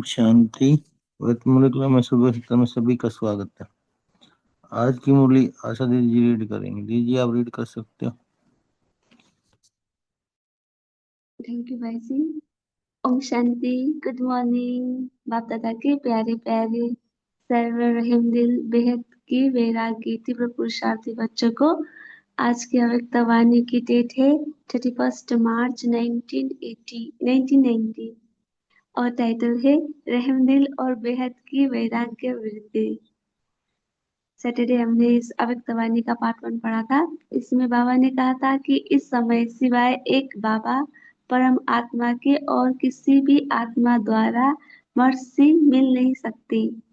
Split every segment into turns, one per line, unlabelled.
शांति। व्रत मुरली में सुबह सत्र में सभी का स्वागत है। आज की मुरली आशा दीदी जी रीड करेंगे। दीदी आप रीड कर सकते हो।
थैंक यू भाई जी। ओम शांति। गुड मॉर्निंग बाप दादा के प्यारे प्यारे सर्व रहीम दिल बेहद की वैरागी तीव्र पुरुषार्थी बच्चों को आज की अव्यक्त वाणी की डेट है 31 मार्च 1990 और टाइटल है रहम दिल और बेहद की वैराग्य वृद्धि। सैटरडे हमने इस अव्यक्त वाणी का पार्ट 1 पढ़ा था। इसमें बाबा ने कहा था कि इस समय सिवाय एक बाबा परम आत्मा के और किसी भी आत्मा द्वारा मर्सी मिल नहीं सकती।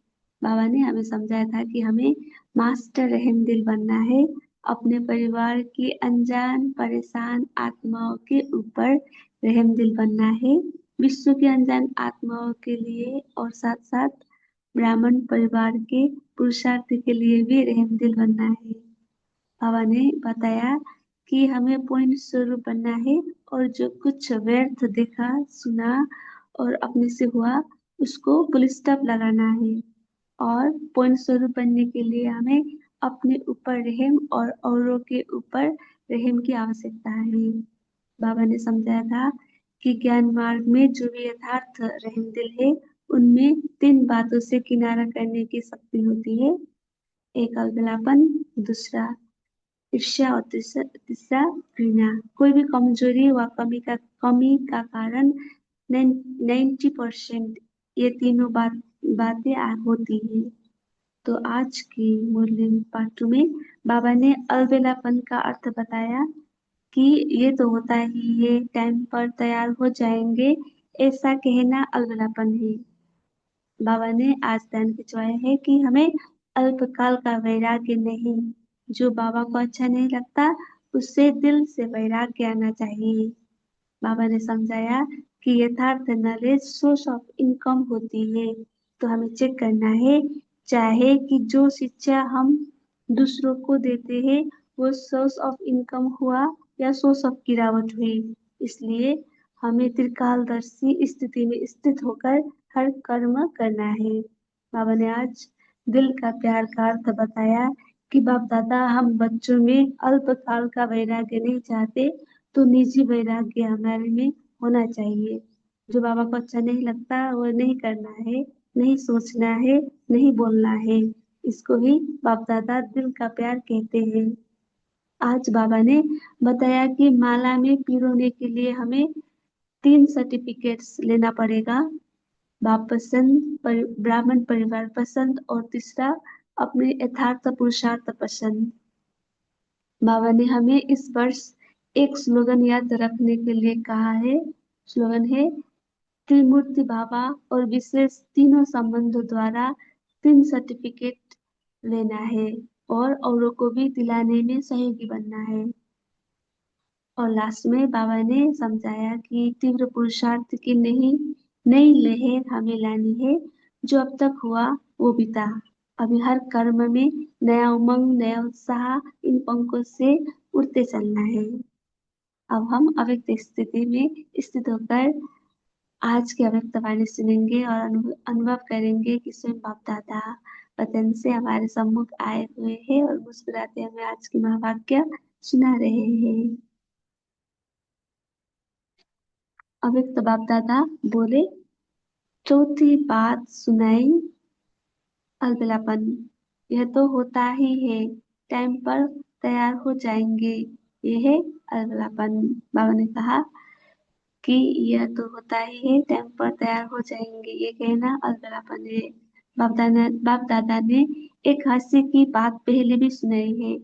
बाबा ने हमें समझाया था कि हमें मास्टर रहम दिल बनना है, अपने परिवार की अनजान परेशान आत्माओं के ऊपर रहम दिल बनना है, विश्व की अनजान आत्माओं के लिए और साथ साथ ब्राह्मण परिवार के पुरुषार्थ के लिए भी रहम दिल बनना है। बाबा ने बताया कि हमें पूर्ण स्वरूप बनना है और जो कुछ व्यर्थ देखा सुना और अपने से हुआ उसको फुल स्टॉप लगाना है और पूर्ण स्वरूप बनने के लिए हमें अपने ऊपर रहम और औरों के ऊपर रहम की आवश्यकता है। बाबा ने समझाया था कि ज्ञान मार्ग में जो भी यथार्थ रहम दिल है उनमें 3 बातों से किनारा करने की शक्ति होती है। एक अलगलापन, दूसरा ईर्ष्या और तीसरा घृणा। कोई भी कमजोरी व कमी का कारण 90% ये तीनों बातें होती है। तो आज की मुरली पार्ट 2 में बाबा ने अलबेलापन का अर्थ बताया कि ये तो होता ही है, टाइम पर तैयार हो जाएंगे, ऐसा कहना अलबेलापन है। बाबा ने आज दान खिंचवाया है कि हमें अल्पकाल का वैराग्य नहीं, जो बाबा को अच्छा नहीं लगता उससे दिल से वैराग्य आना चाहिए। बाबा ने समझाया कि यथार्थ नॉलेज सोर्स ऑफ इनकम होती है, तो हमें चेक करना है चाहे कि जो शिक्षा हम दूसरों को देते हैं वो सोर्स ऑफ इनकम हुआ या सोर्स ऑफ गिरावट हुई। इसलिए हमें त्रिकालदर्शी स्थिति में स्थित होकर हर कर्म करना है। बाबा ने आज दिल का प्यार का अर्थ बताया कि बाप दादा हम बच्चों में अल्पकाल का वैराग्य नहीं चाहते, तो निजी वैराग्य हमारे में होना चाहिए। जो बाबा को अच्छा नहीं लगता वो नहीं करना है, नहीं सोचना है, नहीं बोलना है। इसको ही बाप दादा दिल का प्यार कहते हैं। आज बाबा ने बताया कि माला में पिरोने के लिए हमें 3 सर्टिफिकेट्स लेना पड़ेगा। बाप पसंद, ब्राह्मण परिवार पसंद और तीसरा अपने यथार्थ पुरुषार्थ पसंद। बाबा ने हमें इस वर्ष एक स्लोगन याद रखने के लिए कहा है। स्लोगन है त्रिमूर्ति बाबा और विशेष तीनों संबंधों द्वारा 3 सर्टिफिकेट लेना है और औरों को भी दिलाने में सहयोगी बनना है। और लास्ट में बाबा ने समझाया कि तीव्र पुरुषार्थ की नई लहर हमें लानी है, जो अब तक हुआ वो बीता। अभी हर कर्म में नया उमंग नया उत्साह इन पंखों से उड़ते चलना है। अब हम अव्यक्त स्थिति में स्थित होकर आज की अव्यक्त वाणी सुनेंगे और अनुभव करेंगे कि स्वयं बाप दादा वतन से हमारे सम्मुख आए हुए हैं और मुस्कुराते हमें आज की महावाक्य सुना रहे हैं। अव्यक्त बाप दादा बोले, चौथी बात सुनाई अलबेलापन। यह तो होता ही है, टाइम पर तैयार हो जाएंगे, ये है अलबेलापन। बाबा ने कहा कि यह तो होता ही है, टाइम पर तैयार हो जाएंगे, ये कहना अलबेलापन है। बाप दादा ने एक हास्य की बात पहले भी सुनाई है।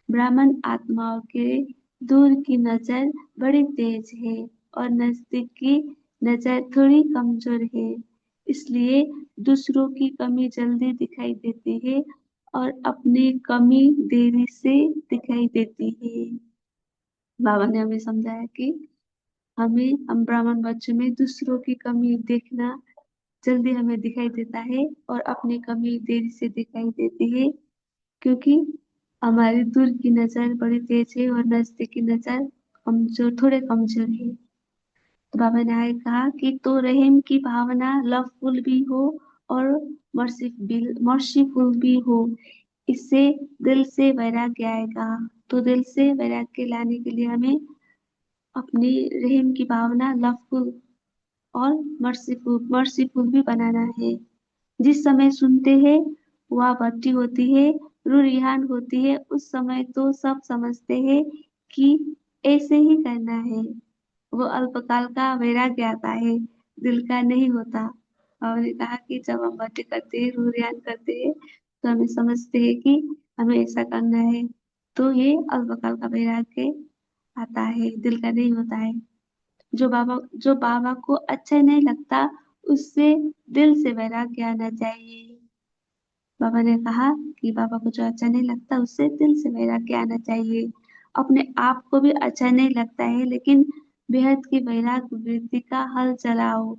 ब्राह्मण आत्माओं के दूर की नजर बड़ी तेज है और नजदीक की नजर थोड़ी कमजोर है, इसलिए दूसरों की कमी जल्दी दिखाई देती है और अपनी कमी देरी से दिखाई देती है। बाबा ने हमें समझाया कि हम ब्राह्मण बच्चों में दूसरों की कमी देखना जल्दी हमें दिखाई देता है और अपनी कमी देरी से दिखाई देती है, क्योंकि हमारी दूर की नजर बड़ी तेज है और नजदीक की नजर थोड़े कमजोर है। तो बाबा ने आगे कहा कि तो रहम की भावना लवफुल भी हो और मर्सीफुल भी हो, इससे दिल से वैराग्य आएगा। तो दिल से वैराग्य लाने के लिए हमें अपनी रहम की भावना लवफुल और मर्सीफुल भी बनाना है। जिस समय सुनते हैं वह भट्टी होती है, रूह रिहान होती है, उस समय तो सब समझते हैं कि ऐसे ही करना है। वो अल्पकाल का वैराग्य आता है, दिल का नहीं होता। और ने कहा कि जब हम भक्ति करते हैं, रूह रियान करते हैं, तो हमें समझते हैं कि हमें ऐसा करना है। तो ये अल्पकाल का वैराग्य आता है, दिल का नहीं होता है। जो बाबा को अच्छा नहीं लगता, उससे दिल से वैराग्य आना चाहिए। बाबा ने कहा कि बाबा को जो अच्छा नहीं लगता, उससे दिल से वैराग्य आना चाहिए। अपने आप को भी अच्छा नहीं लगता है, लेकिन बेहद की वैराग्य वृत्ति का हल चलाओ,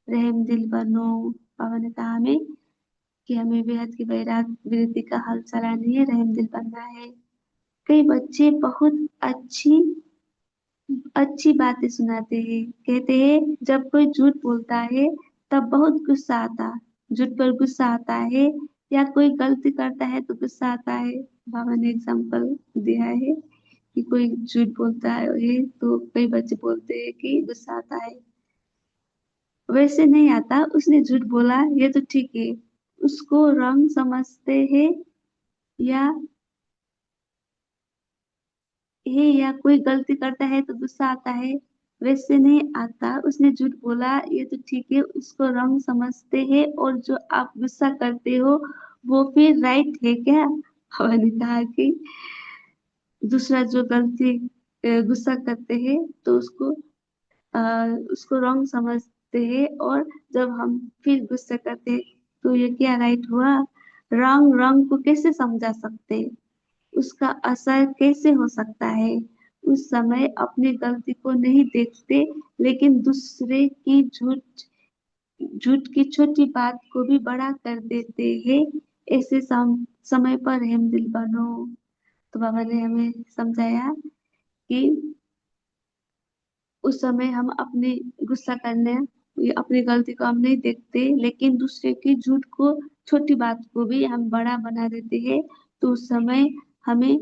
रहम दिल बनो। बाबा ने कहा हमें कि हमें बेहद की वैराग्य वृत्ति का हल चलानी है, रहम दिल बनना है। कई बच्चे बहुत अच्छी अच्छी बातें सुनाते हैं। कहते हैं जब कोई झूठ बोलता है तब बहुत गुस्सा आता, झूठ पर गुस्सा आता है, या कोई गलती करता है तो गुस्सा आता है। बाबा ने एग्जाम्पल दिया है कि कोई झूठ बोलता है तो कई बच्चे बोलते हैं कि गुस्सा आता है। वैसे नहीं आता, उसने झूठ बोला ये तो ठीक है, उसको रंग समझते हैं, या या कोई गलती करता है तो गुस्सा आता है। वैसे नहीं आता, उसने झूठ बोला ये तो ठीक है, उसको रंग समझते हैं, और जो आप गुस्सा करते हो वो फिर राइट है क्या? मैंने कहा कि दूसरा जो गलती गुस्सा करते हैं तो उसको रॉन्ग समझते हैं, और जब हम फिर गुस्सा करते हैं तो ये क्या राइट हुआ? रॉन्ग रॉन्ग को कैसे समझा सकते, उसका असर कैसे हो सकता है? उस समय अपनी गलती को नहीं देखते, लेकिन दूसरे की झूठ झूठ की छोटी बात को भी बड़ा कर देते हैं। ऐसे समय पर रहम दिल बनो। तो बाबा ने हमें समझाया कि उस समय हम अपने गुस्सा करने या अपनी गलती को हम नहीं देखते, लेकिन दूसरे की झूठ को छोटी बात को भी हम बड़ा बना देते हैं। तो उस समय हमें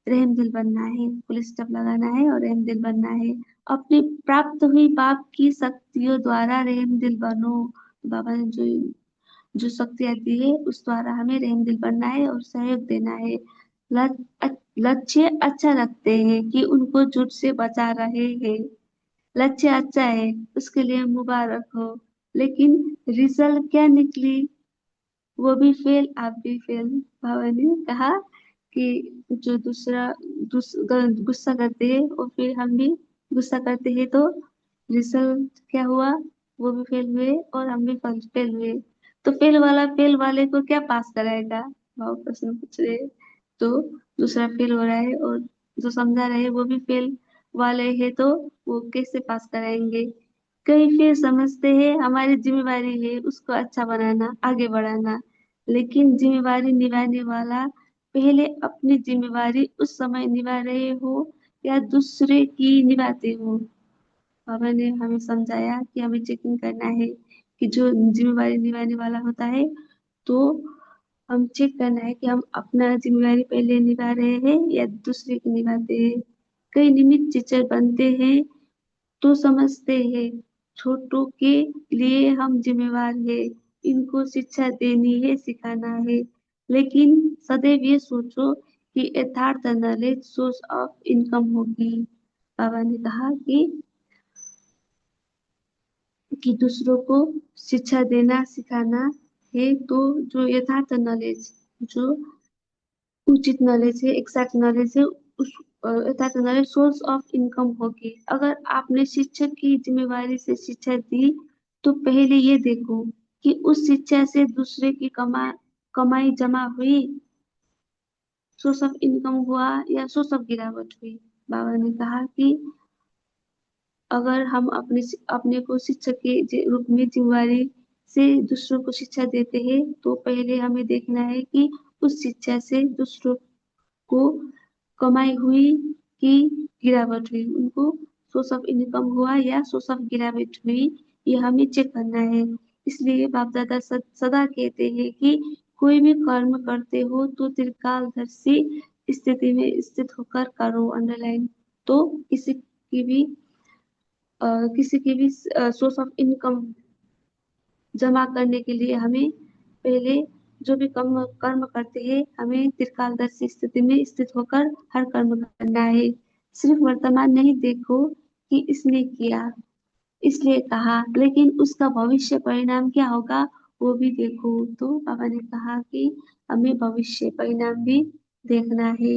रहम दिल बनना है, फुल स्टॉप लगाना है और रहम दिल बनना है। अपनी प्राप्त हुई पाप की शक्तियों द्वारा रहम दिल बनो। बाबा ने जो शक्तियाँ दी है उस द्वारा हमें रहम दिल बनना है और सहयोग देना है। लक्ष्य अच्छा रखते हैं कि उनको झूठ से बचा रहे हैं। लक्ष्य अच्छा है, उसके लिए मुबारक हो, लेकिन रिजल्ट क्या निकली? वो भी फेल, आप भी फेल। बाबा ने कहा कि जो गुस्सा करते हैं और फिर हम भी गुस्सा करते हैं, तो रिजल्ट क्या हुआ? वो भी फेल हुए और हम भी फेल हुए। तो फेल वाला फेल वाले को क्या पास कराएगा? बाबा प्रश्न पूछ रहे हैं। तो दूसरा फेल हो रहा है और जो समझा रहे हैं वो भी फेल वाले हैं, तो वो कैसे पास कराएंगे? कई फिर समझते हैं हमारी जिम्मेवारी है उसको अच्छा बनाना, आगे बढ़ाना, लेकिन जिम्मेवारी निभाने वाला पहले अपनी जिम्मेवारी उस समय निभा रहे हो या दूसरे की निभाते हो। बाबा ने हमें समझाया कि हमें चेकिंग करना है कि जो जिम्मेवारी निभाने वाला होता है, तो हम चेक करना है कि हम अपना जिम्मेवारी पहले निभा रहे हैं या दूसरे की निभाते हैं। कई निमित्त टीचर बनते हैं तो समझते हैं छोटों के लिए हम जिम्मेवार हैं, इनको शिक्षा देनी है, सिखाना है। लेकिन सदैव ये सोचो कि यथार्थ नॉलेज सोर्स ऑफ इनकम होगी। बाबा ने कहा कि दूसरों को शिक्षा देना सिखाना है, तो जो यथार्थ नॉलेज, जो उचित नॉलेज है, एग्जैक्ट नॉलेज है, उस यथार्थ नॉलेज सोर्स ऑफ इनकम होगी। अगर आपने शिक्षक की जिम्मेवारी से शिक्षा दी, तो पहले ये देखो कि उस शिक्षा से दूसरे की कमाई जमा हुई, सोर्स ऑफ इनकम हुआ, या सोर्स ऑफ गिरावट हुई। बाबा ने कहा कि अगर हम अपने को शिक्षक के रूप में जिम्मेवारी से दूसरों को शिक्षा देते हैं, तो पहले हमें देखना है कि उस शिक्षा से दूसरों को कमाई हुई कि गिरावट हुई, उनको सोर्स ऑफ इनकम हुआ या सोर्स ऑफ गिरावट हुई, ये हमें चेक करना है। इसलिए बाप दादा सदा कहते हैं कि कोई भी कर्म करते हो तो त्रिकालदर्शी स्थिति में स्थित होकर करो, अंडरलाइन। तो किसी की भी सोर्स ऑफ इनकम जमा करने के लिए हमें पहले जो भी कर्म कर्म करते हैं हमें त्रिकालदर्शी स्थिति में स्थित होकर हर कर्म करना है। सिर्फ वर्तमान नहीं देखो कि इसने किया इसलिए कहा, लेकिन उसका भविष्य परिणाम क्या होगा वो भी देखो। तो बाबा ने कहा कि हमें भविष्य परिणाम भी देखना है।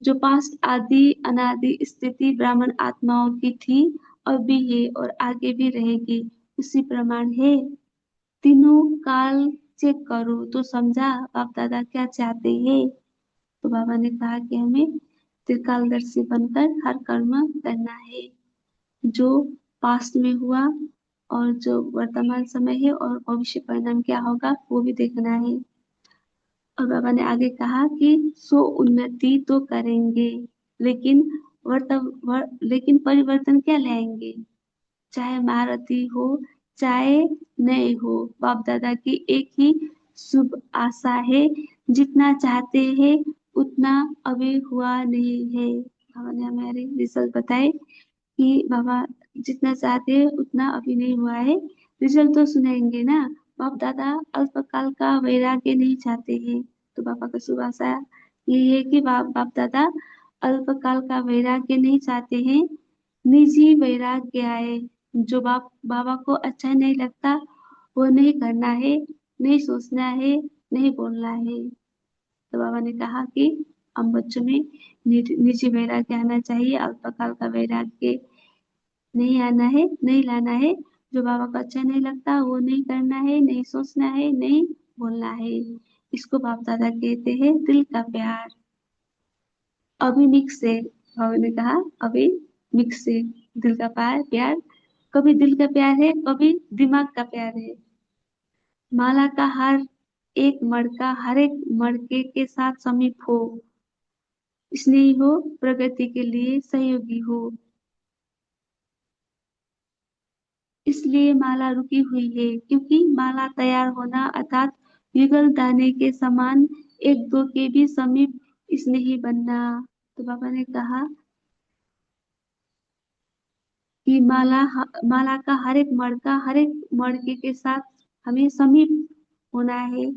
जो पास्ट आदि अनादि स्थिति ब्राह्मण आत्माओं की थी, अब भी है और आगे भी रहेगी, उसी प्रमाण है। तीनों काल चेक करो तो समझा बाप दादा क्या चाहते हैं। तो बाबा ने कहा कि हमें त्रिकालदर्शी बनकर हर कर्म करना है, जो पास्ट में हुआ और जो वर्तमान समय है और भविष्य परिणाम क्या होगा वो भी देखना है। और बाबा ने आगे कहा कि सो उन्नति तो करेंगे, लेकिन लेकिन परिवर्तन क्या लाएंगे, चाहे महारथी हो चाहे नए हो। बाप दादा की एक ही शुभ आशा है, जितना चाहते हैं उतना अभी हुआ नहीं है। बाबा ने हमारे रिजल्ट बताए कि बाबा जितना चाहते हैं उतना अभी नहीं हुआ है। रिजल्ट तो सुनाएंगे ना। बाप दादा अल्पकाल का वैराग्य नहीं चाहते हैं। तो बाबा का शुभ आशा ये है कि बाप दादा अल्पकाल का वैराग्य नहीं चाहते हैं, निजी वैराग्य आए। जो बाबा को अच्छा नहीं लगता वो नहीं करना है, नहीं सोचना है, नहीं बोलना है। तो बाबा ने कहा कि हम बच्चों में निजी वैराग्य आना चाहिए, अल्पकाल का वैराग्य नहीं आना है, नहीं लाना है। जो बाबा को अच्छा नहीं लगता वो नहीं करना है, नहीं सोचना है, नहीं बोलना है। इसको बाप दादा कहते हैं दिल का प्यार। अभी मिक्स है, बाबा ने कहा अभी मिक्स है। दिल का प्यार, कभी दिल का प्यार है, कभी दिमाग का प्यार है। माला का हर एक मड़का हर एक मड़के के साथ समीप हो, स्नेही हो, प्रगति के लिए सहयोगी हो। इसलिए माला रुकी हुई है, क्योंकि माला तैयार होना अर्थात युगल दाने के समान एक दो के भी समीप स्नेही बनना। तो बाबा ने कहा कि माला का हर एक मड़का हर एक मड़के के साथ हमें समीप होना है,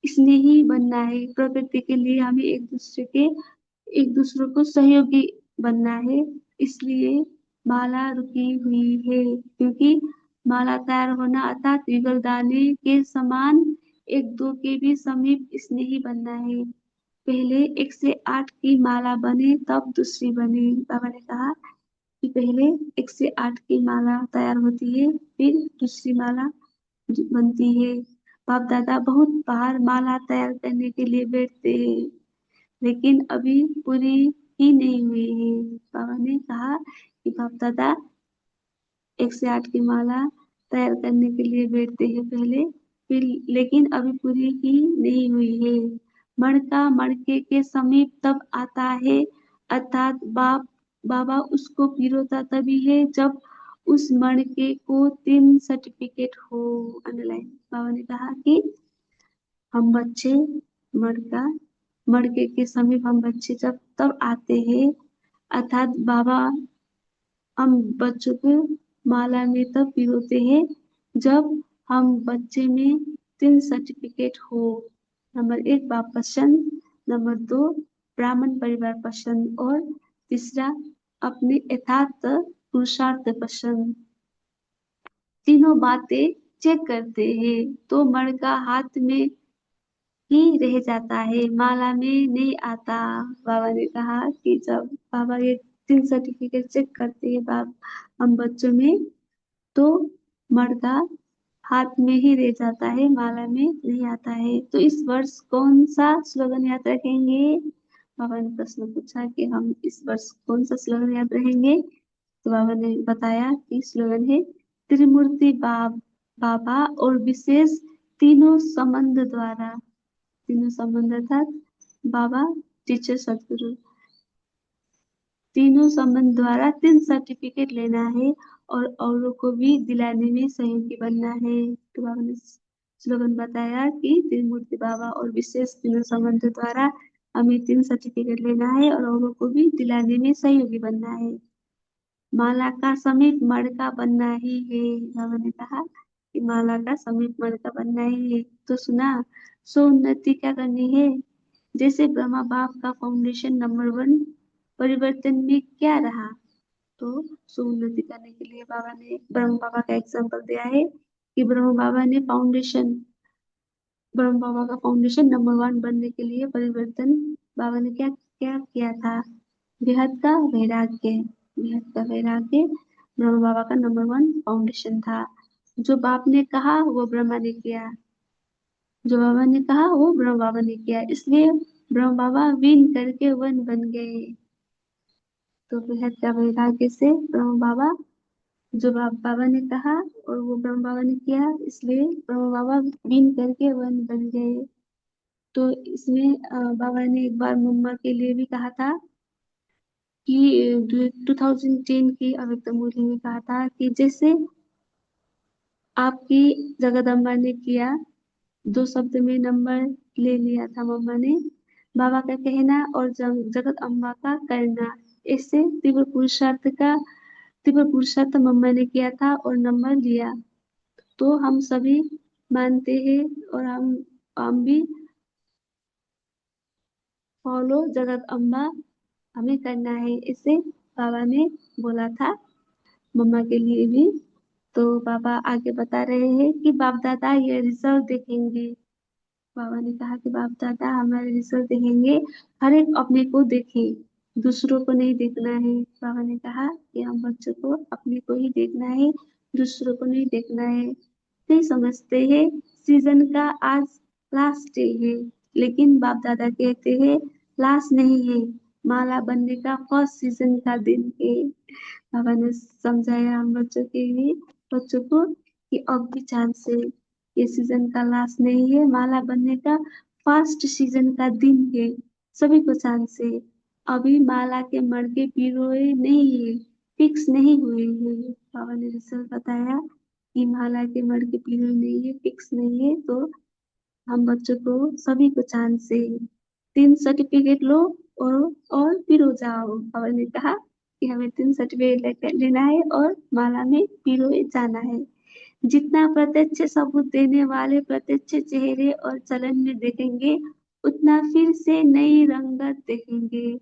स्नेही बनना है। प्रकृति के लिए हमें एक दूसरे को सहयोगी बनना है। इसलिए माला रुकी हुई है, क्योंकि माला तैयार होना अर्थात युगल दाने के समान एक दो के भी समीप स्नेही बनना है। पहले 108 की माला बने तब दूसरी बने। बाबा ने कहा कि पहले 108 की माला तैयार होती है, फिर दूसरी माला बनती है। बाप दादा बहुत बार माला तैयार करने के लिए बैठते हैं, लेकिन अभी पूरी ही नहीं हुई है। बाबा ने कहा कि बाप दादा 108 की माला तैयार करने के लिए बैठते हैं पहले, फिर लेकिन अभी पूरी ही नहीं हुई है। मड़का मड़के के समीप तब आता है, अर्थात बाबा उसको पिरोता तभी है जब उस मड़के को 3 सर्टिफिकेट हो, अंडरलाइन। बाबा ने कहा कि हम बच्चे मड़का मड़के के समीप हम बच्चे जब तब आते हैं, अर्थात बाबा हम बच्चों को माला में तब पिरोते हैं जब हम बच्चे में 3 सर्टिफिकेट हो। नंबर 1 बाप पसंद, नंबर 2 ब्राह्मण परिवार पसंद और तीसरा अपने यथार्थ पुरुषार्थ पसंद। तीनों बातें चेक करते हैं तो मड़का हाथ में ही रह जाता है, माला में नहीं आता। बाबा ने कहा कि जब बाबा ये 3 सर्टिफिकेट चेक करते हैं हम बच्चों में, तो मर्दा हाथ में ही रह जाता है, माला में नहीं आता है। तो इस वर्ष कौन सा स्लोगन याद रखेंगे? बाबा ने प्रश्न पूछा कि हम इस वर्ष कौन सा स्लोगन याद रहेंगे। तो बाबा ने बताया कि स्लोगन है त्रिमूर्ति बाबा और विशेष तीनों संबंध द्वारा। तीनों संबंध अर्थात बाबा, टीचर, सदगुरु। तीनों संबंध द्वारा 3 सर्टिफिकेट लेना है और औरों को भी दिलाने में सहयोगी बनना है। तो बाबा ने स्लोगन बताया कि त्रिमूर्ति बाबा और विशेष तीनों संबंध द्वारा हमें 3 सर्टिफिकेट लेना है और औरों को भी दिलाने में सहयोगी बनना है। माला का समीप मड़का बनना ही है। बाबा ने कहा कि माला का समीप मड़का बनना ही है। तो सुना, सो उन्नति क्या करनी है? जैसे ब्रह्मा बाप का फाउंडेशन नंबर 1 परिवर्तन में क्या रहा, तो सो उन्नति करने के लिए बाबा ने ब्रह्म बाबा का एग्जाम्पल दिया है कि ब्रह्म बाबा का फाउंडेशन नंबर 1 बनने के लिए परिवर्तन बाबा ने क्या क्या किया था? बेहद का वैराग्य। बेहद का वैराग्य ब्रह्म बाबा का नंबर 1 फाउंडेशन था। जो बाप ने कहा वो ब्रह्मा ने किया, जो बाबा ने कहा वो ब्रह्म बाबा ने किया, इसलिए ब्रह्म बाबा विन करके वन बन गए। तो बेहद का वैराग्य से ब्रह्म बाबा, जो बाबा ने कहा और वो ब्रह्म बाबा ने किया, इसलिए ब्रह्म बाबा विन करके वन बन गए। तो इसमें बाबा ने एक बार मम्मा के लिए भी कहा था कि 2010 की अव्यक्त मूर्ति में कहा था कि जैसे आपकी जगदम्बा ने किया, 2 शब्द में नंबर ले लिया था मम्मा ने। बाबा का कहना और जगत अम्बा का करना, इससे तीव्र पुरुषार्थ मम्मा ने किया था और नंबर लिया। तो हम सभी मानते हैं और हम भी फॉलो जगत अम्बा हमें करना है, इसे बाबा ने बोला था मम्मा के लिए भी। तो बाबा आगे बता रहे हैं कि बाप दादा ये रिजल्ट देखेंगे। बाबा ने कहा कि बाप दादा हमारे रिजल्ट देखेंगे, हर एक अपने को देखे, दूसरों को नहीं देखना है। बाबा ने कहा कि हम बच्चों को अपने को ही देखना है, दूसरों को नहीं देखना है। नहीं समझते हैं सीजन का आज लास्ट डे है, लेकिन बाप दादा कहते हैं लास्ट नहीं है, माला बनने का फर्स्ट सीजन का दिन है। बाबा ने समझाया हम बच्चों को कि अब भी चांस है, ये सीजन का लास्ट नहीं है, माला बनने का फर्स्ट सीजन का दिन है, सभी को चांस है। अभी माला के मड़के पिरोए नहीं है, फिक्स नहीं हुए हैं। बाबा ने रिजल्ट बताया कि माला के मड़के पिरोए नहीं है, फिक्स नहीं है। तो हम बच्चों को सभी को चांस है, 3 सर्टिफिकेट लो और और फिर हो जाओ। बाबा ने कहा कि हमें 3 सर्टिफिकेट लेना है और माला में पिरोए जाना है। जितना प्रत्यक्ष सबूत देने वाले प्रत्यक्ष चेहरे और चलन में देखेंगे, उतना फिर से नई रंगत देखेंगे।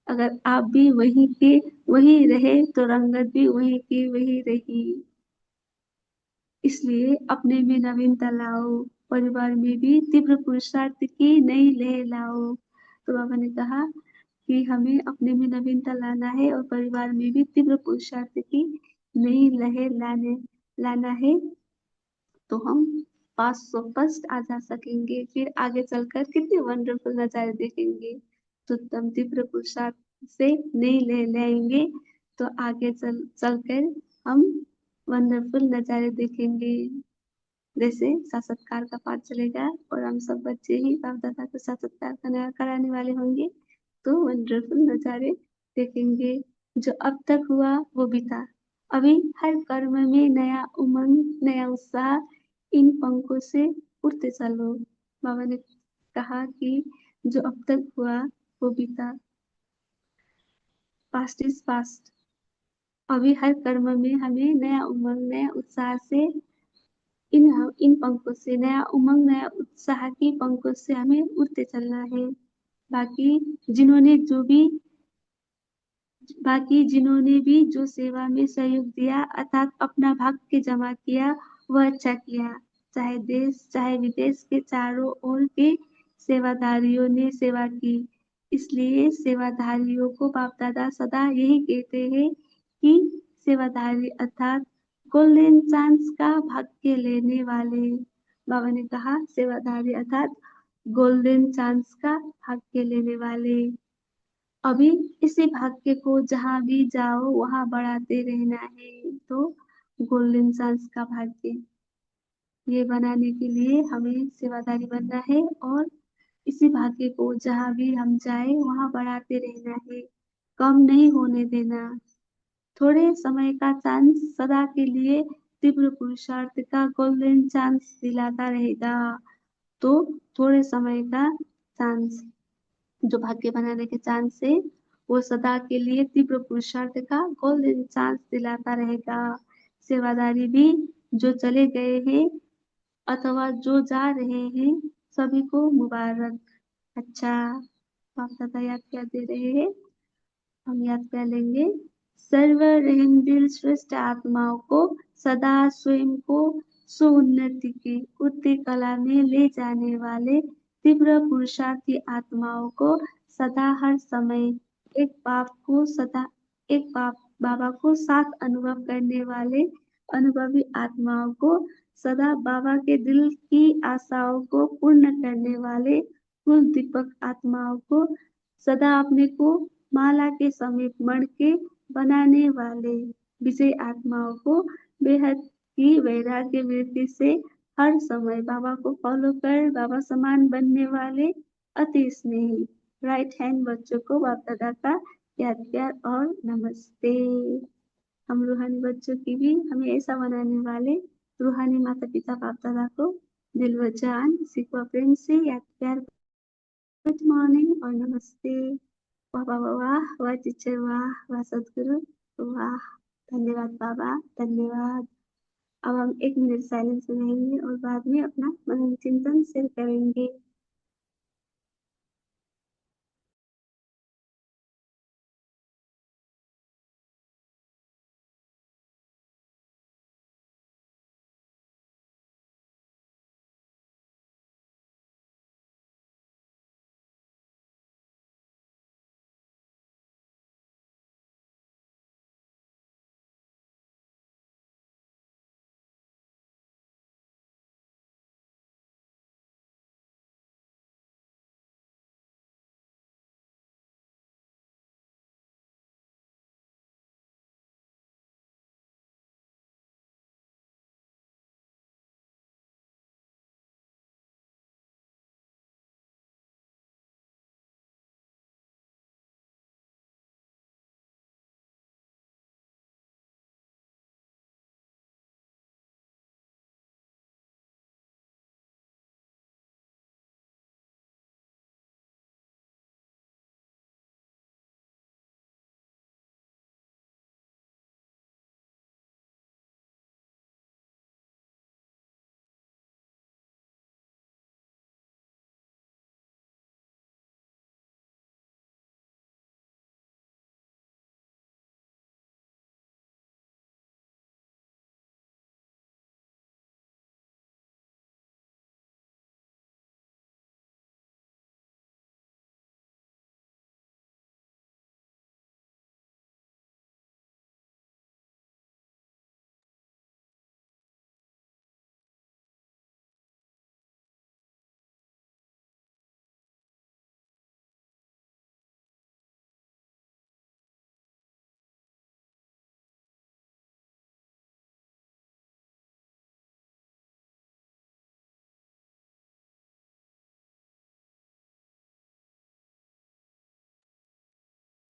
अगर आप भी वहीं के वही रहे तो रंगत भी वहीं की वही रही। इसलिए अपने में नवीनता लाओ, परिवार में भी तीव्र पुरुषार्थ की नई लहर लाओ। तो बाबा ने कहा कि हमें अपने में नवीनता लाना है और परिवार में भी तीव्र पुरुषार्थ की नई लहर लाना है। तो हम 500 फर्स्ट आ जा सकेंगे, फिर आगे चलकर कितने वंडरफुल नजारे देखेंगे। तो तुम तीव्र पुरुषार्थ से नहीं ले लेंगे तो आगे चलकर हम वंडरफुल नजारे देखेंगे। जैसे साक्षात्कार का पाठ चलेगा और हम सब बच्चे ही बाप दादा को साक्षात्कार कराने वाले होंगे, तो वंडरफुल नजारे देखेंगे। जो अब तक हुआ वो बीता, अभी हर कर्म में नया उमंग नया उत्साह, इन पंखों से उड़ते चलो। बाबा ने कहा कि जो अब तक हुआ वो बीता, पास्ट इज पास्ट। अभी हर कर्म में हमें नया उमंग नया उत्साह से इन पंखों से नया उमंग नया उत्साह की पंखों से हमें उड़ते चलना है। बाकी जिन्होंने जो भी बाकी जिन्होंने भी जो सेवा में सहयोग दिया अर्थात अपना भाग्य जमा किया, वह अच्छा किया। चाहे देश चाहे विदेश के चारों ओर के सेवादारियों ने सेवा की। इसलिए सेवाधारियों को बाप दादा सदा यही कहते हैं कि सेवाधारी अर्थात गोल्डन चांस का भाग्य लेने वाले। बाबा ने कहा सेवाधारी अर्थात गोल्डन चांस का भाग्य लेने वाले। अभी इसी भाग्य को जहां भी जाओ वहां बढ़ाते रहना है। तो गोल्डन चांस का भाग्य ये बनाने के लिए हमें सेवादारी बनना है और इसी भाग्य को जहां भी हम जाए वहां बढ़ाते रहना है। कम नहीं होने देना। थोड़े समय का चांस सदा के लिए तीव्र पुरुषार्थ का गोल्डन चांस दिलाता रहेगा। तो थोड़े समय का चांस, जो भाग्य बनाने के चांस है, वो सदा के लिए तीव्र पुरुषार्थ का गोल्डन चांस दिलाता रहेगा। सेवादारी भी, जो चले गए हैं अथवा जो जा रहे हैं, सभी को मुबारक। अच्छा, बाप दादा याद क्या दे रहे हैं, हम याद कर लेंगे। सर्व रहमदिल श्रेष्ठ आत्माओं को सदा स्वयं को सुउन्नति की उच्च कला में ले जाने वाले तीव्र पुरुषार्थी आत्माओं को सदा हर समय एक बाप को सदा एक बाप बाबा को साथ अनुभव करने वाले अनुभवी आत्माओं को सदा बाबा के दिल की आशाओं को पूर्ण करने वाले कुल दीपक आत्माओं को सदा अपने को माला के समीप मण के बनाने वाले विजय आत्माओं को बेहद की वैराग्य वृत्ति से हर समय बाबा को फॉलो कर बाबा समान बनने वाले अति स्नेही राइट हैंड बच्चों को बाप दादा का याद प्यार और नमस्ते। हम रूहानी बच्चों की भी हमें ऐसा बनाने वाले रूहानी माता पिता बाप दादा को दिल व जान सिखवा प्रेम से याद प्यार, गुड मॉर्निंग और नमस्ते। वाह वाह वाह वाह वाह टीचर, वाह वाह सदगुरु, वाह, धन्यवाद बाबा, धन्यवाद। अब हम 1 मिनट साइलेंस में रहेंगे और बाद में अपना मन चिंतन शेयर करेंगे।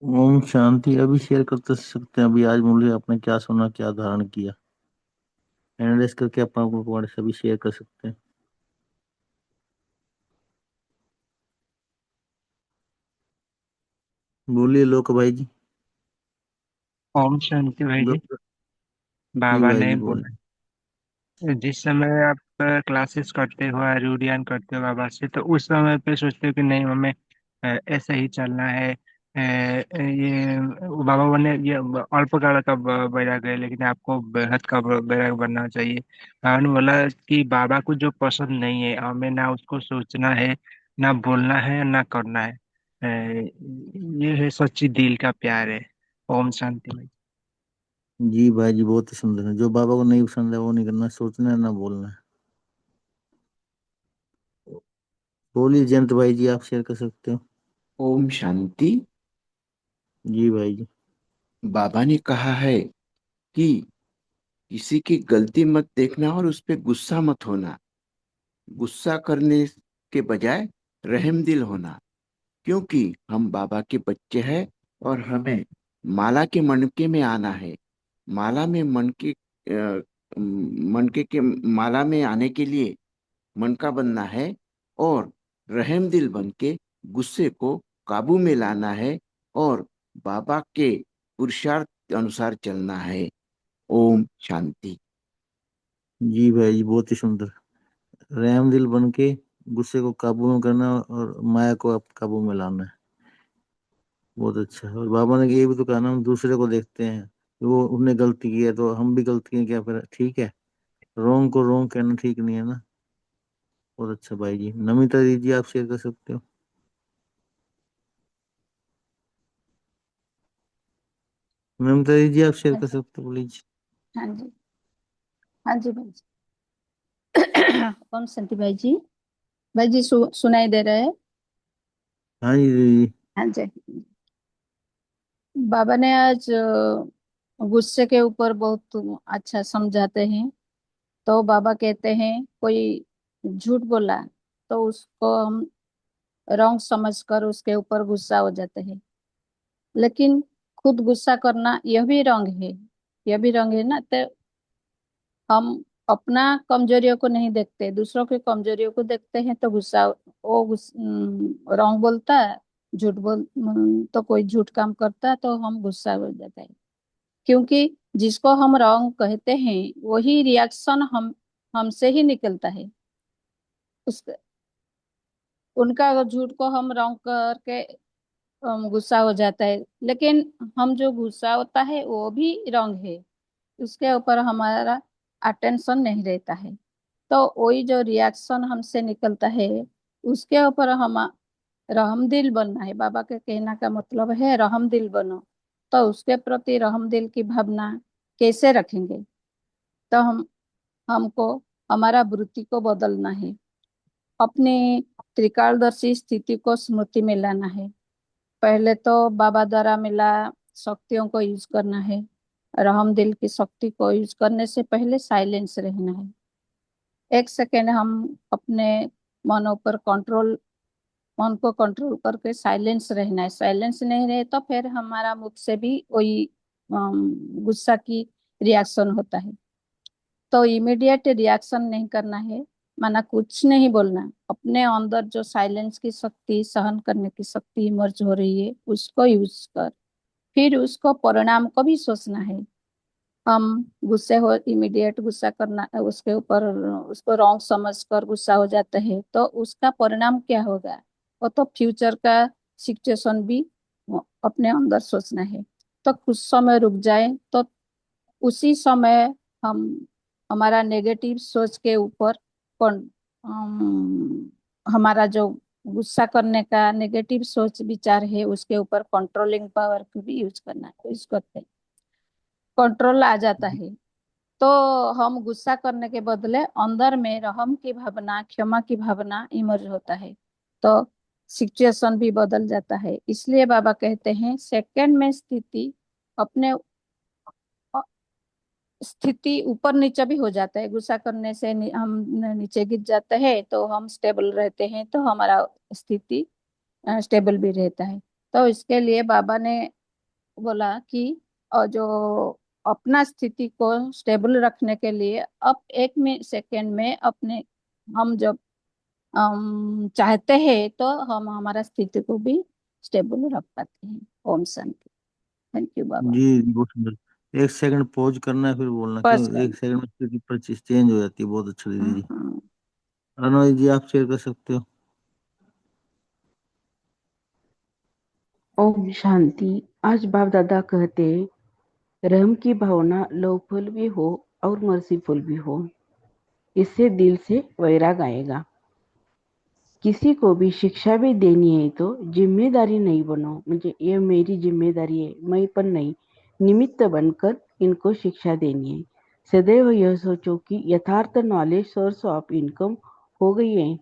ओम शांति। अभी शेयर कर सकते हैं, अभी आज मुरली आपने क्या सुना, क्या धारण किया, एनालाइज करके आप अपने सभी शेयर कर सकते हैं। बोलिए लोक भाई जी।
ओम शांति भाई जी।
डॉक्टर जी
बाबा
भाई
ने
जी बोले।
बोला, जिस समय आप क्लासेस करते हो रूडियान करते हो बाबा से, तो उस समय पे सोचते हो कि नहीं, हमें ऐसा ही चलना है। ये बाबा ने ये अल्प काल का बैराग है, लेकिन आपको बेहद का बैराग बनना चाहिए। बाबा ने बोला कि बाबा को जो पसंद नहीं है, हमें ना उसको सोचना है, ना बोलना है, ना करना है। ये है सच्ची दिल का प्यार है। ओम शांति भाई।
जी भाई जी बहुत ही सुंदर है। जो बाबा को नहीं पसंद है वो नहीं करना, सोचना है ना बोलना है। बोलिए जयंत भाई जी, आप शेयर कर सकते हो।
ओम शांति।
जी भाई जी।
बाबा ने कहा है कि किसी की गलती मत देखना और उस पे गुस्सा मत होना। गुस्सा करने के बजाय रहमदिल होना, क्योंकि हम बाबा के बच्चे हैं और हमें माला के मनके में आना है। माला में मनके मनके के माला में आने के लिए मन का बनना है और रहम दिल बन के गुस्से को काबू में लाना है और बाबा के पुरुषार्थ अनुसार चलना है। ओम शांति।
जी भाई जी, बहुत ही सुंदर। रहम दिल बन के गुस्से को काबू में करना और माया को आप काबू में लाना है। बहुत अच्छा है। और बाबा ने ये भी तो कहा ना, हम दूसरे को देखते हैं कि वो उनने गलती की है तो हम भी गलती हैं क्या, फिर ठीक है। रोंग को रोंग कहना ठीक नहीं है ना। बहुत अच्छा भाई जी। नमिता दीजिए, आप शेयर कर सकते हो। नमिता दीजिए, आप शेयर
हाँ
कर
जी।
सकते हो प्लीज।
हाँ जी। हाँ जी भाई जी। ओम शांति भाई जी। भाई जी सुनाई दे रहा है?
हाँ जी दीदी।
हाँ जी। बाबा ने आज गुस्से के ऊपर बहुत अच्छा समझाते हैं। तो बाबा कहते हैं कोई झूठ बोला तो उसको हम रॉन्ग समझकर उसके ऊपर गुस्सा हो जाते हैं, लेकिन खुद गुस्सा करना यह भी रॉन्ग है। यह भी रॉन्ग है ना। तो हम अपना कमजोरियों को नहीं देखते, दूसरों की कमजोरियों को देखते हैं तो गुस्सा वो रॉन्ग बोलता है। तो कोई झूठ काम करता है तो हम गुस्सा हो जाता है, क्योंकि जिसको हम रॉन्ग कहते हैं वही रिएक्शन हमसे ही निकलता है। उस उनका झूठ को हम रॉन्ग करके गुस्सा हो जाता है, लेकिन हम जो गुस्सा होता है वो भी रॉन्ग है। उसके ऊपर हमारा अटेंशन नहीं रहता है। तो वही जो रिएक्शन हमसे निकलता है उसके ऊपर हम रहमदिल बनना है। बाबा के कहना का मतलब है रहमदिल बनो। तो उसके प्रति रहमदिल की भावना कैसे रखेंगे? तो हमको हमारा वृत्ति को बदलना है, अपनी त्रिकालदर्शी स्थिति को स्मृति में लाना है। पहले तो बाबा द्वारा मिला शक्तियों को यूज करना है। रहमदिल की शक्ति को यूज करने से पहले साइलेंस रहना है। एक सेकेंड हम अपने मन को कंट्रोल करके साइलेंस रहना है। साइलेंस नहीं रहे तो फिर हमारा मुख से भी वही गुस्सा की रिएक्शन होता है। तो इमीडिएट रिएक्शन नहीं करना है, माना कुछ नहीं बोलना। अपने अंदर जो साइलेंस की शक्ति, सहन करने की शक्ति इमर्ज हो रही है उसको यूज कर फिर उसको परिणाम को भी सोचना है। हम गुस्से हो इमीडिएट गुस्सा करना उसके ऊपर उसको रॉन्ग समझ कर गुस्सा हो जाते हैं तो उसका परिणाम क्या होगा, वो तो फ्यूचर का सिचुएशन भी अपने अंदर सोचना है। तो कुछ समय रुक जाए तो उसी समय हम हमारा नेगेटिव सोच के ऊपर हमारा जो गुस्सा करने का नेगेटिव सोच विचार है उसके ऊपर कंट्रोलिंग पावर को भी यूज करते हैं। कंट्रोल आ जाता है तो हम गुस्सा करने के बदले अंदर में रहम की भावना, क्षमा की भावना इमर्ज होता है। तो सिचुएशन भी बदल जाता है। इसलिए बाबा कहते हैं सेकंड में अपने स्थिति ऊपर नीचे भी हो जाता है। गुस्सा करने से हम नीचे गिर जाते हैं तो हम स्टेबल रहते हैं, तो हमारा स्थिति स्टेबल भी रहता है। तो इसके लिए बाबा ने बोला कि जो अपना स्थिति को स्टेबल रखने के लिए अब एक में सेकेंड में अपने हम जब चाहते हैं तो हम हमारा स्थिति को भी स्टेबल रख पाते हैं। ओम शांति। थैंक यू बाबा।
जी बहुत सुंदर। एक सेकंड पॉज करना है फिर बोलना, क्यों
फर्स्ट
एक सेकंड में स्थिति पर चेंज हो जाती है। बहुत अच्छा दीदी जी।
टाइम।
अरुणा जी, आप शेयर कर सकते हो।
ओम शांति। आज बाप दादा कहते रहम की भावना लवफुल भी हो और मर्सीफुल भी हो, इससे दिल से वैराग आएगा। किसी को भी शिक्षा भी देनी है तो जिम्मेदारी नहीं बनो, मुझे ये मेरी जिम्मेदारी है, मैं पर नहीं, निमित्त बनकर इनको शिक्षा देनी है। सदैव यह सोचो कि यथार्थ नॉलेज सोर्स ऑफ इनकम हो गई है।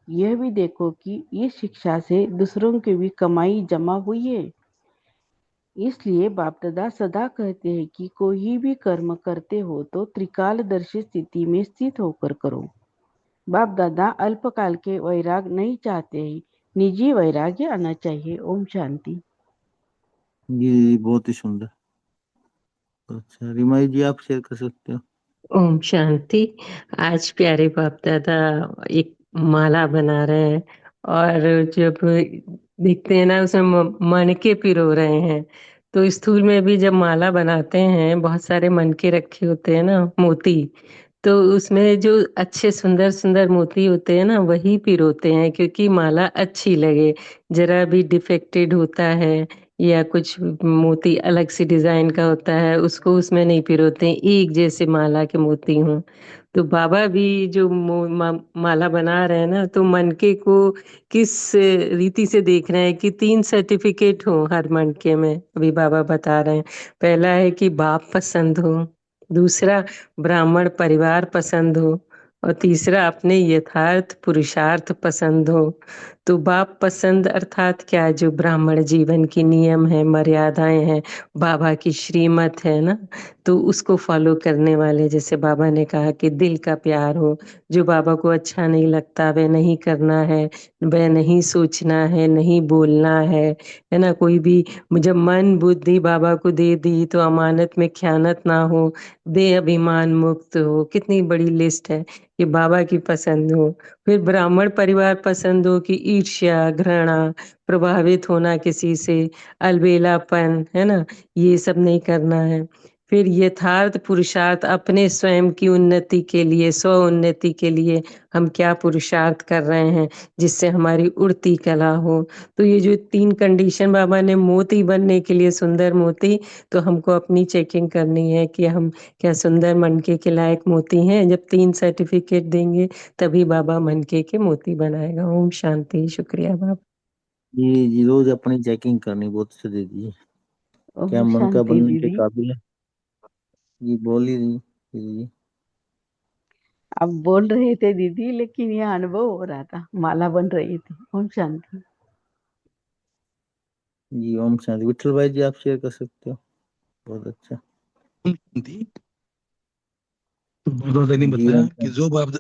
यह भी देखो कि इस शिक्षा से दूसरों की भी कमाई जमा हुई है। इसलिए बाप दादा सदा कहते हैं कि कोई भी कर्म करते हो तो त्रिकालदर्शी स्थिति में स्थित होकर करो। बाप दादा अल्पकाल के वैराग नहीं चाहते हैं, निजी वैराग्य आना चाहिए। ओम शांति।
जी बहुत ही सुंदर। अच्छा रिमाई जी आप शेयर कर सकते हो।
ओम शांति। आज प्यारे बाप दादा एक माला बना रहे हैं और जब देखते हैं ना उसमें मनके पिरो रहे हैं। तो स्थूल में भी जब माला बनाते हैं बहुत सारे मनके रखे होते हैं ना मोती, तो उसमें जो अच्छे सुंदर सुंदर मोती होते हैं ना वही पिरोते हैं क्योंकि माला अच्छी लगे। जरा भी डिफेक्टेड होता है या कुछ मोती अलग से डिजाइन का होता है उसको उसमें नहीं पिरोते हैं, एक जैसे माला के मोती हों। तो बाबा भी जो माला बना रहे हैं ना तो मनके को किस रीति से देख रहे हैं कि 3 सर्टिफिकेट हो हर मनके में। अभी बाबा बता रहे हैं, पहला है कि बाप पसंद हो, दूसरा ब्राह्मण परिवार पसंद हो और तीसरा अपने यथार्थ पुरुषार्थ पसंद हो। तो बाप पसंद अर्थात क्या, जो ब्राह्मण जीवन की नियम है, मर्यादाएं हैं, बाबा की श्रीमत है ना, तो उसको फॉलो करने वाले। जैसे बाबा ने कहा कि दिल का प्यार हो, जो बाबा को अच्छा नहीं लगता वह नहीं करना है, वह नहीं सोचना है, नहीं बोलना है ना। कोई भी जब मन बुद्धि बाबा को दे दी तो अमानत में ख्यानत ना हो, दे अभिमान मुक्त हो। कितनी बड़ी लिस्ट है कि बाबा की पसंद हो। फिर ब्राह्मण परिवार पसंद हो कि ईर्ष्या घृणा प्रभावित होना किसी से, अलबेलापन है ना, ये सब नहीं करना है। फिर यथार्थ पुरुषार्थ, अपने स्वयं की उन्नति के लिए, स्व उन्नति के लिए हम क्या पुरुषार्थ कर रहे हैं जिससे हमारी उड़ती कला हो। तो ये जो 3 कंडीशन बाबा ने मोती बनने के लिए, सुंदर मोती, तो हमको अपनी चेकिंग करनी है कि हम क्या सुंदर मनके के लायक मोती हैं। जब 3 सर्टिफिकेट देंगे तभी बाबा मनके के मोती बनाएगा। ओम शांति। शुक्रिया बाबा।
जी रोज अपनी चेकिंग करनी बहुत से दे दीजिए, क्या
ओम
मन का
शांति
बनने के
दीदी।
काबिल है। जी बोल ही नहीं जी।
आप बोल रहे थे दीदी, लेकिन यह अनुभव हो रहा था, माला बन रही थी। ओम शांति।
जी ओम शांति। विठल भाई जी आप शेयर कर सकते हो। बहुत अच्छा।
थी। तो बाबा ने
जी
बताया
ओम
कि
शांति।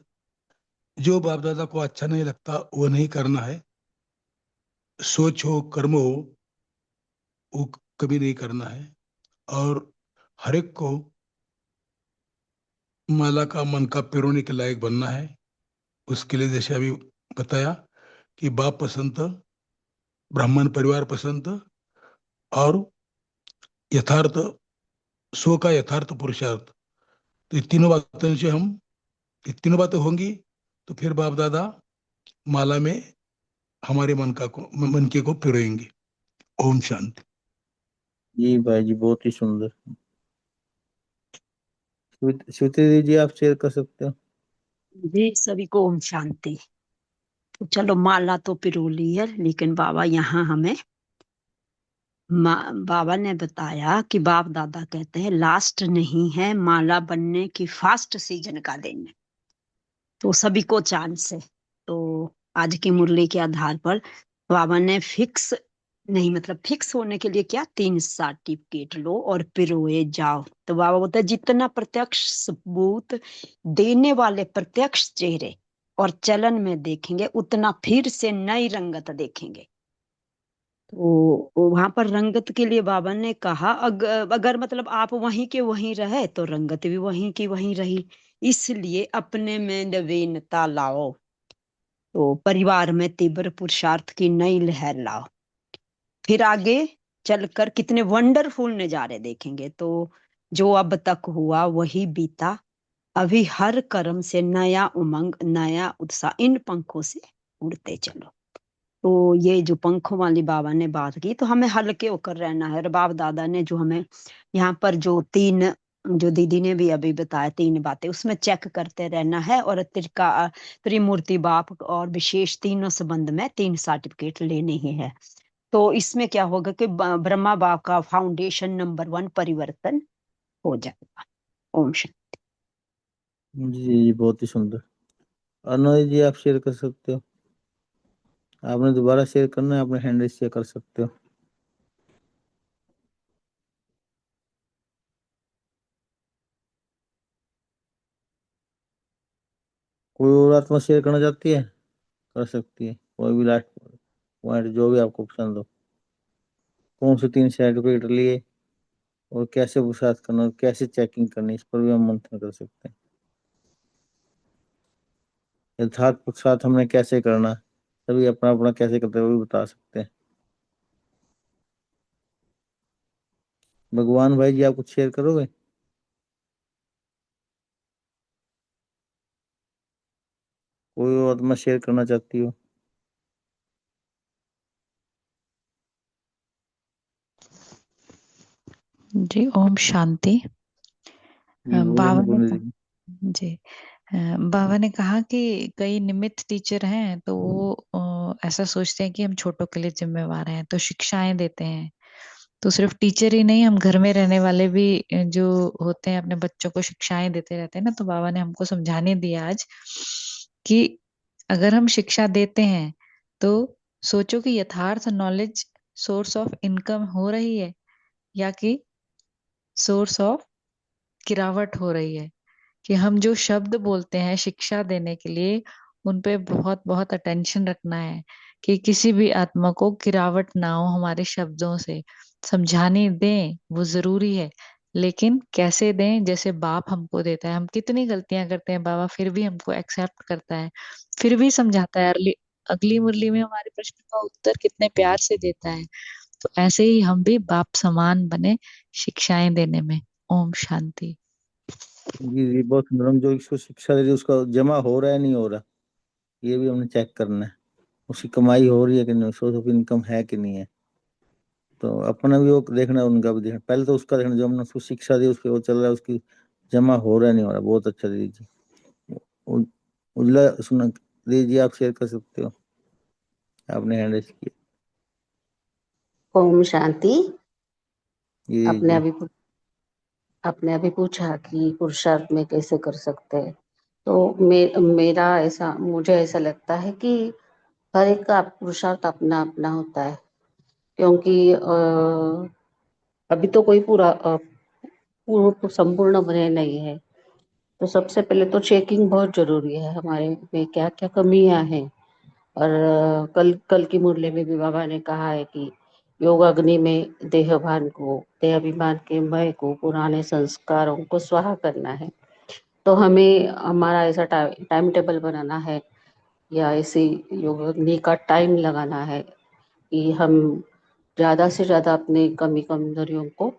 जो बाप दादा को अच्छा नहीं लगता वो नहीं करना है। सोच हो कर्म हो वो कभी नहीं करना है। और हर एक को माला का मन का पिरोने के लायक बनना है। उसके लिए जैसे अभी बताया कि बाप पसंद, ब्राह्मण परिवार पसंद और यथार्थ, स्व का यथार्थ पुरुषार्थ। तो ये तीनों बातों से हम, ये तीनों बातें होंगी तो फिर बाप दादा माला में हमारे मन के को पिरोएंगे। ओम शांति।
जी भाई जी बहुत ही सुंदर। श्रुति जी आप शेयर कर सकते हो।
जी सभी को ओम शांति। तो चलो माला तो पिरो ली है, लेकिन बाबा यहाँ हमें बाबा ने बताया कि बाप दादा कहते हैं लास्ट नहीं है माला बनने की, फास्ट सीजन का दिन है, तो सभी को चांस है। तो आज की मुरली के आधार पर बाबा ने फिक्स नहीं, मतलब फिक्स होने के लिए क्या, 3 सर्टिफिकेट लो और पिरोए जाओ। तो बाबा बोलते हैं जितना प्रत्यक्ष सबूत देने वाले प्रत्यक्ष चेहरे और चलन में देखेंगे उतना फिर से नई रंगत देखेंगे। तो वहां पर रंगत के लिए बाबा ने कहा अगर मतलब आप वहीं के वहीं रहे तो रंगत भी वहीं की वहीं रही। इसलिए अपने में नवीनता लाओ, तो परिवार में तीव्र पुरुषार्थ की नई लहर लाओ। फिर आगे चलकर कितने वंडरफुल नजारे देखेंगे। तो जो अब तक हुआ वही बीता, अभी हर कर्म से नया उमंग नया उत्साह, इन पंखों से उड़ते चलो। तो ये जो पंखों वाली बाबा ने बात की, तो हमें हल्के होकर रहना है। और बाप दादा ने जो हमें यहाँ पर जो 3, जो दीदी ने भी अभी बताया 3 बातें, उसमें चेक करते रहना है। और त्रिमूर्ति बाप और विशेष तीनों संबंध में 3 सर्टिफिकेट लेने ही है। तो इसमें क्या होगा कि ब्रह्मा बाप का फाउंडेशन नंबर 1 परिवर्तन हो जाएगा। ओम शांति।
जी बहुत ही सुंदर। अनोय जी आप शेयर कर सकते हो। आपने दोबारा शेयर करना है, अपने हैंड शेयर कर सकते हो। कोई और आत्मा शेयर करना चाहती है कर सकती है, कोई भी लास्ट पॉइंट जो भी आपको पसंद हो। कौन से 3 सर्टिफिकेट लिए और कैसे पुरुषार्थ करना और कैसे चेकिंग करनी, इस पर भी हम मंथन कर सकते हैं। यथार्थ पुरुषार्थ हमने कैसे करना, सभी अपना अपना कैसे करते हैं वो भी बता सकते हैं। भगवान भाई जी, आप कुछ शेयर करोगे? कोई और मैं शेयर करना चाहती हूँ?
जी, ओम शांति।
जी बोले
बाबा ने
मुकुंद जी।
जी बाबा ने कहा कि कई निमित्त टीचर हैं तो वो ऐसा सोचते हैं कि हम छोटों के लिए जिम्मेवार हैं, तो शिक्षाएं देते हैं। तो सिर्फ टीचर ही नहीं, हम घर में रहने वाले भी जो होते हैं अपने बच्चों को शिक्षाएं देते रहते हैं ना। तो बाबा ने हमको समझाने दिया आज कि अगर हम शिक्षा देते हैं तो सोचो कि यथार्थ नॉलेज सोर्स ऑफ इनकम हो रही है या कि सोर्स ऑफ गिरावट हो रही है। कि हम जो शब्द बोलते हैं शिक्षा देने के लिए, उन पे बहुत बहुत अटेंशन रखना है कि किसी भी आत्मा को गिरावट ना हो हमारे शब्दों से। समझाने दें वो जरूरी है, लेकिन कैसे दें? जैसे बाप हमको देता है, हम कितनी गलतियां करते हैं, बाबा फिर भी हमको एक्सेप्ट करता है, फिर भी समझाता है। अगली अगली मुरली में हमारे प्रश्न का उत्तर कितने प्यार से देता है। तो ऐसे ही हम भी बाप समान बने शिक्षाएं देने में। ओम शांति।
जी जी बहुत सुंदर। हम जो इसको शिक्षा दे रहे हैं उसका जमा हो रहा है नहीं हो रहा, ये भी हमने चेक करना है। उसकी कमाई हो रही है कि नहीं, सोर्स ऑफ इनकम है कि नहीं है। तो अपना भी वो देखना है, उनका भी देखना। पहले तो उसका देखना, जो हमने उसको शिक्षा दी उसके वो चल रहा है, उसकी जमा हो रहा है नहीं हो रहा। बहुत अच्छा दीदी जी। उजला सुना दीदी जी, आप शेयर कर सकते हो, आपने हैंड रेस किया।
ओम शांति।
जी
आपने
जी
अभी आपने अभी पूछा कि पुरुषार्थ में कैसे कर सकते हैं। तो मेरा ऐसा मुझे ऐसा लगता है कि हर एक का पुरुषार्थ अपना अपना होता है। क्योंकि अभी तो कोई पूर्ण संपूर्ण बने नहीं है। तो सबसे पहले तो चेकिंग बहुत जरूरी है, हमारे में क्या क्या कमियां हैं। और कल कल की मुरली में भी बाबा ने कहा है कि योग अग्नि में देहाभिमान के मय को पुराने संस्कारों को स्वाहा करना है। तो हमें हमारा ऐसा टाइम टेबल बनाना है या ऐसी योग अग्नि का टाइम लगाना है कि हम ज़्यादा से ज़्यादा अपने कमी कमजोरियों को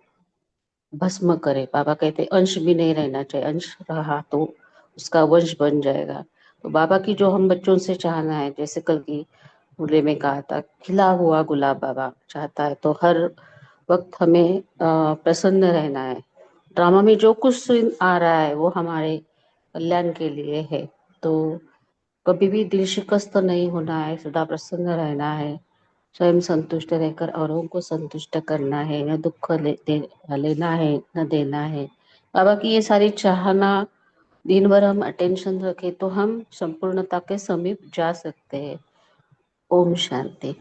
भस्म करे। बाबा कहते अंश भी नहीं रहना चाहिए, अंश रहा तो उसका वंश बन जाएगा। तो बाबा की जो हम बच्चों से चाहना है, जैसे कल की मुरली में कहा था, खिला हुआ गुलाब बाबा चाहता है। तो हर वक्त हमें प्रसन्न रहना है। ड्रामा में जो कुछ सीन आ रहा है वो हमारे कल्याण के लिए है। तो कभी भी दिल शिकस्त नहीं होना है, सदा प्रसन्न रहना है, स्वयं संतुष्ट रहकर औरों को संतुष्ट करना है, न लेना है न देना है। बाबा की ये सारी चाहना दिन भर हम अटेंशन रखें तो हम संपूर्णता के समीप जा सकते हैं। ओम शांति।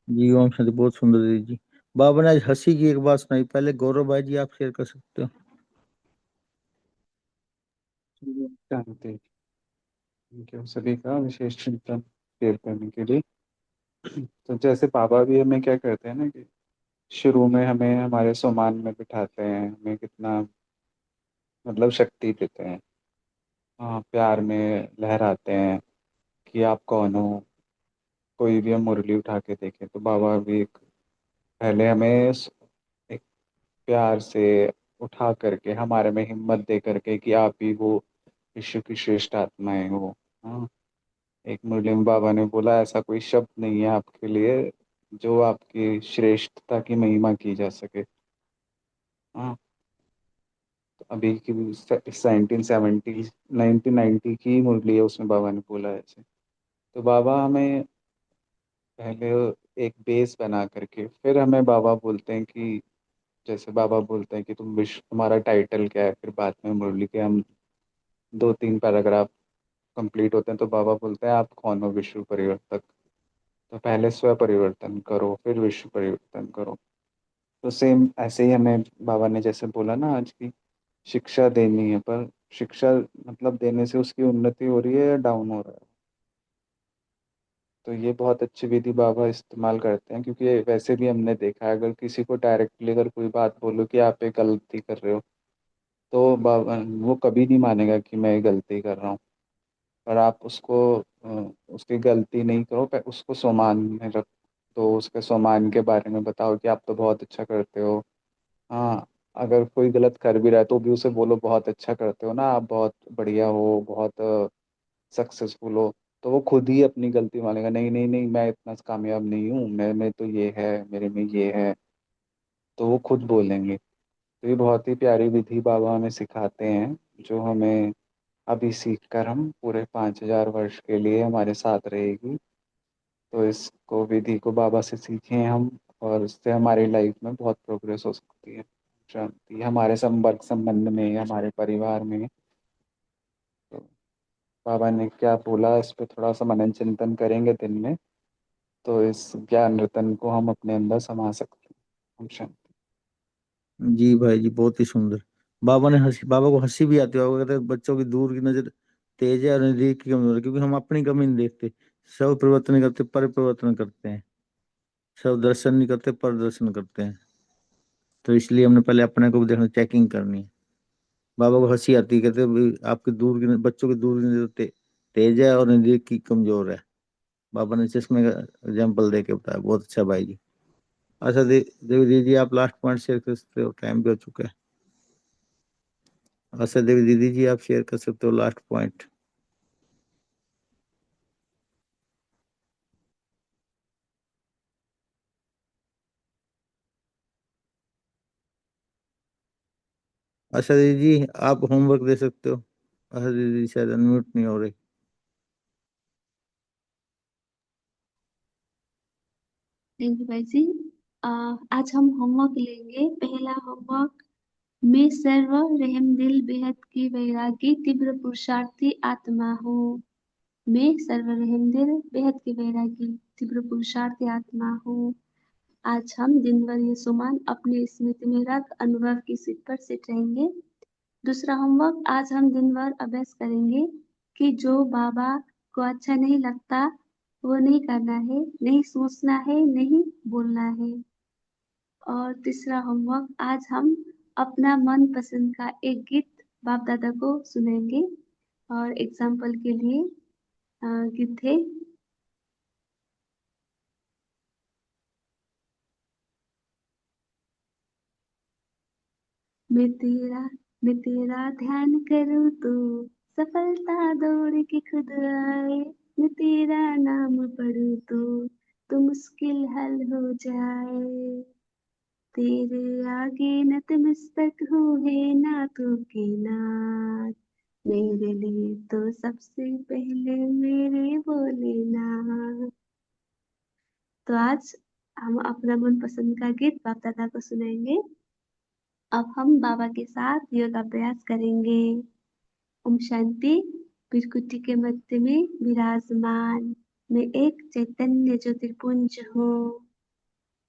जी ओम शांति। बहुत सुंदर दीदी जी। बाबा ने आज हंसी की एक बात सुनाई, पहले गौरव भाई जी आप शेयर कर सकते हो।
शांति। थैंक यू सभी का विशेष चिंतन शेयर करने के लिए। तो जैसे बाबा भी हमें क्या करते हैं ना कि शुरू में हमें हमारे सम्मान में बिठाते हैं, हमें कितना मतलब शक्ति देते हैं। हाँ, प्यार में लहराते हैं कि आप कौन हो। कोई भी हम मुरली उठा के देखें तो बाबा भी एक पहले हमें एक प्यार से उठा करके हमारे में हिम्मत दे करके कि आप ही वो विश्व की श्रेष्ठ आत्माएं हो। हाँ, एक मुरली में बाबा ने बोला ऐसा कोई शब्द नहीं है आपके लिए जो आपकी श्रेष्ठता की महिमा की जा सके। हाँ, तो अभी की 1970 1990 की मुरली है, उसमें बाबा ने बोला ऐसे। तो बाबा हमें पहले एक बेस बना करके फिर हमें बाबा बोलते हैं कि जैसे बाबा बोलते हैं कि तुम विश्व तुम्हारा टाइटल क्या है, फिर बाद में मुरली के हम 2-3 पैराग्राफ कंप्लीट होते हैं तो बाबा बोलते हैं आप कौन हो विश्व परिवर्तक। तो पहले स्व परिवर्तन करो फिर विश्व परिवर्तन करो। तो सेम ऐसे ही हमें बाबा ने जैसे बोला ना आज की शिक्षा देनी है, पर शिक्षा मतलब देने से उसकी उन्नति हो रही है या डाउन हो रहा है। तो ये बहुत अच्छी विधि बाबा इस्तेमाल करते हैं, क्योंकि ये वैसे भी हमने देखा है, अगर किसी को डायरेक्टली अगर कोई बात बोलो कि आप एक गलती कर रहे हो, तो बाबा वो कभी नहीं मानेगा कि मैं ये गलती कर रहा हूँ। पर आप उसको उसकी गलती नहीं करो, पर उसको सम्मान में रख दो, उसके सम्मान के बारे में बताओ कि आप तो बहुत अच्छा करते हो। हाँ, अगर कोई गलत कर भी रहा है तो भी उसे बोलो बहुत अच्छा करते हो ना, आप बहुत बढ़िया हो, बहुत सक्सेसफुल हो। तो वो खुद ही अपनी गलती मानेगा, नहीं नहीं नहीं, मैं इतना कामयाब नहीं हूँ, मैं में तो ये है, मेरे में ये है। तो वो खुद बोलेंगे। तो ये बहुत ही प्यारी विधि बाबा हमें सिखाते हैं, जो हमें अभी सीख कर हम पूरे 5,000 वर्ष के लिए हमारे साथ रहेगी। तो इसको विधि को बाबा से सीखें हम, और इससे हमारी लाइफ में बहुत प्रोग्रेस हो सकती है। शांति हमारे संपर्क संबंध में, हमारे परिवार में। तो बाबा ने क्या बोला, इस पे थोड़ा सा मनन चिंतन करेंगे दिन में, तो इस ज्ञान रतन को हम अपने अंदर समा सकते हैं। हम शांति।
जी भाई जी, बहुत ही सुंदर। बाबा को हंसी भी आती होगा, कहते हैं बच्चों की दूर की नजर तेज है और नजदीक की कमजोर है, क्योंकि हम अपनी कमी नहीं देखते। सब परिवर्तन नहीं करते, पर परिवर्तन करते हैं। सब दर्शन नहीं करते, पर दर्शन करते हैं। तो इसलिए हमने पहले अपने को भी देखना, चेकिंग करनी है। बाबा को हंसी आती है, कहते हैं "भाई, आपकी बच्चों की दूर की नजर तेज है और नजदीक की कमजोर है"। बाबा ने चश्मे का एग्जाम्पल दे के बताया। बहुत अच्छा भाई जी। अच्छा देवी दीदी, आप लास्ट पॉइंट शेयर कर सकते हो, टाइम भी हो चुका है। अच्छा देवी दीदी जी, आप शेयर कर सकते हो लास्ट पॉइंट। अच्छा दीदी जी, आप होमवर्क दे सकते हो। अच्छा दीदी शायद अनम्यूट नहीं हो रही।
थैंक यू भाई जी। आज हम होमवर्क लेंगे। पहला होमवर्क, मैं सर्व रहम दिल बेहद की वैरागी तीव्र पुरुषार्थी आत्मा हूँ। मैं सर्व रहम दिल बेहद की वैरागी तीव्र पुरुषार्थी आत्मा हूँ। आज हम दिन भर ये सुमन अपनी स्मृति में रख अनुभव की सीट पर सिट रहेंगे। दूसरा होमवर्क, आज हम दिन भर अभ्यास करेंगे कि जो बाबा को अच्छा नहीं लगता वो नहीं करना है, नहीं सोचना है, नहीं बोलना है। और तीसरा होमवर्क, आज हम अपना मन पसंद का एक गीत बाप दादा को सुनेंगे। और एग्जाम्पल के लिए गीत है, मैं तेरा ध्यान करूँ तो सफलता दौड़ के खुद आए। मैं तेरा नाम पढ़ूँ तो मुश्किल हल हो जाए। तेरे आगे नतमस्तक हूँ है नाथों के नाथ, मेरे लिए तो सबसे पहले मेरे भोलेनाथ। तो आज हम अपना मनपसंद का गीत बाप दादा को सुनाएंगे। अब हम बाबा के साथ योग अभ्यास करेंगे। ओम शांति। बिरकुटी के मध्य में विराजमान मैं एक चैतन्य ज्योतिर्पुंज हूँ।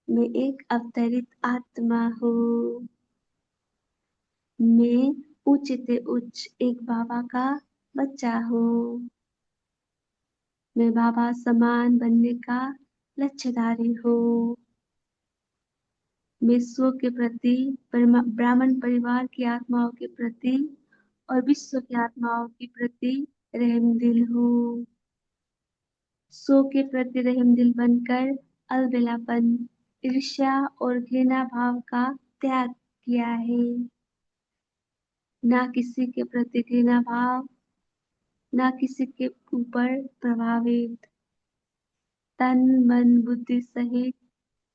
मैं एक अवतरित आत्मा हूँ। मैं उच्च से उच्च एक बाबा का बच्चा हूँ। मैं बाबा समान बनने का लक्ष्यधारी हूँ। मैं विश्व के प्रति, ब्राह्मण परिवार की आत्माओं के प्रति और विश्व की आत्माओं के प्रति रहमदिल हूँ। सो के प्रति रहमदिल बनकर अलबेलापन, ईर्ष्या और घृणा भाव का त्याग किया है। ना किसी के प्रति घृणा भाव, ना किसी के ऊपर प्रभावित, तन मन बुद्धि सहित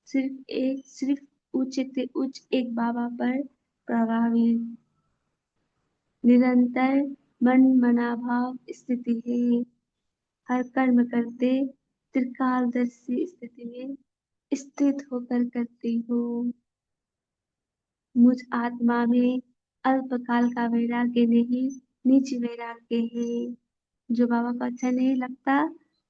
सिर्फ उच्च से उच्च एक बाबा पर प्रभावित, निरंतर मन मनाभाव स्थिति है। हर कर्म करते त्रिकालदर्शी स्थिति में स्थित होकर करती हूँ। मुझ आत्मा में अल्पकाल का वैराग्य नहीं, निज वैराग्य है। जो बाबा को अच्छा नहीं लगता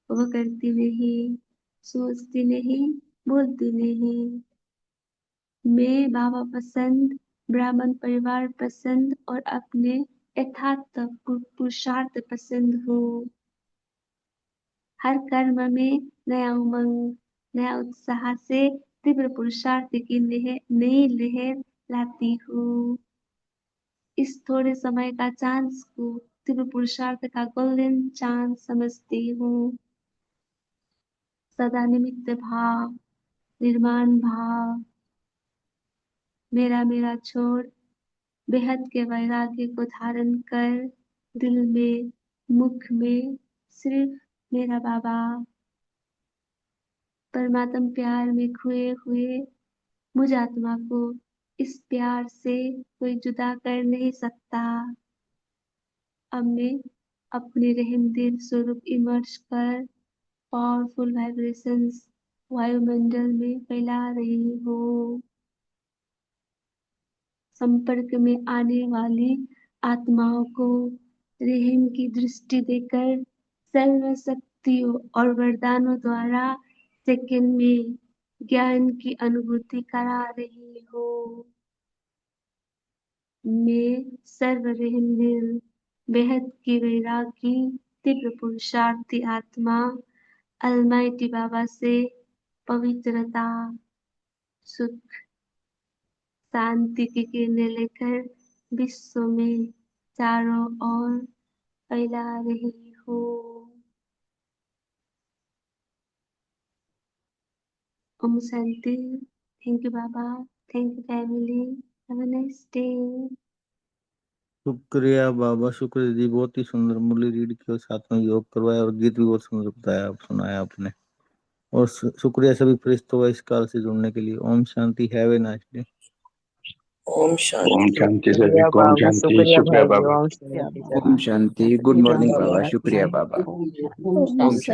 वो करती नहीं, सोचती नहीं, बोलती नहीं। मैं बाबा पसंद, ब्राह्मण परिवार पसंद और अपने यथार्थ पुरुषार्थ पसंद हूँ। हर कर्म में नया उमंग, नया उत्साह से तीव्र पुरुषार्थ की नई लहर लाती हूँ। इस थोड़े समय का चांस को तीव्र पुरुषार्थ का गोल्डन चांस समझती हूँ। सदा निमित्त भाव, निर्माण भाव, मेरा छोड़ बेहद के वैराग्य को धारण कर दिल में, मुख में सिर्फ मेरा बाबा, परमात्म प्यार में खोए हुए मुझ आत्मा को इस प्यार से कोई जुदा कर नहीं सकता। अब मैं अपने रहमदिल स्वरूप इमर्ज कर पावरफुल वाइब्रेशंस वायुमंडल में फैला रही हूँ। संपर्क में आने वाली आत्माओं को रहम की दृष्टि देकर सर्व शक्तियों और वरदानों द्वारा सेकंड में ज्ञान की अनुभूति करा रही हूँ। मैं सर्व रहमदिल बेहद की वैरागी तीव्र पुरुषार्थी आत्मा अलमाइटी बाबा से पवित्रता, सुख, शांति की किरणें लेकर विश्व में चारों ओर फैला रही हूँ। ओम शांति। थैंक यू बाबा, thank you family, have a nice day.
शुक्रिया बाबा, शुक्रिया जी, बहुत ही सुंदर मुरली रीड की और साथ में योग करवाया और गीत भी बहुत सुंदर बताया, आप सुनाया आपने। और शुक्रिया सभी फरिश्तों का इस काल से जुड़ने के लिए। Om Shanti, have a nice day.
Om Shanti
शांति
सभी
सभी को, ओम
बाबा,
शांति,
शुक्रिया
शुक्रिया
भाई,
बाबा।
ओम शांति सभी।
ओम शांति। गुड मॉर्निंग बाबा, शुक्रिया बाबा।
ओम
ओम शांति।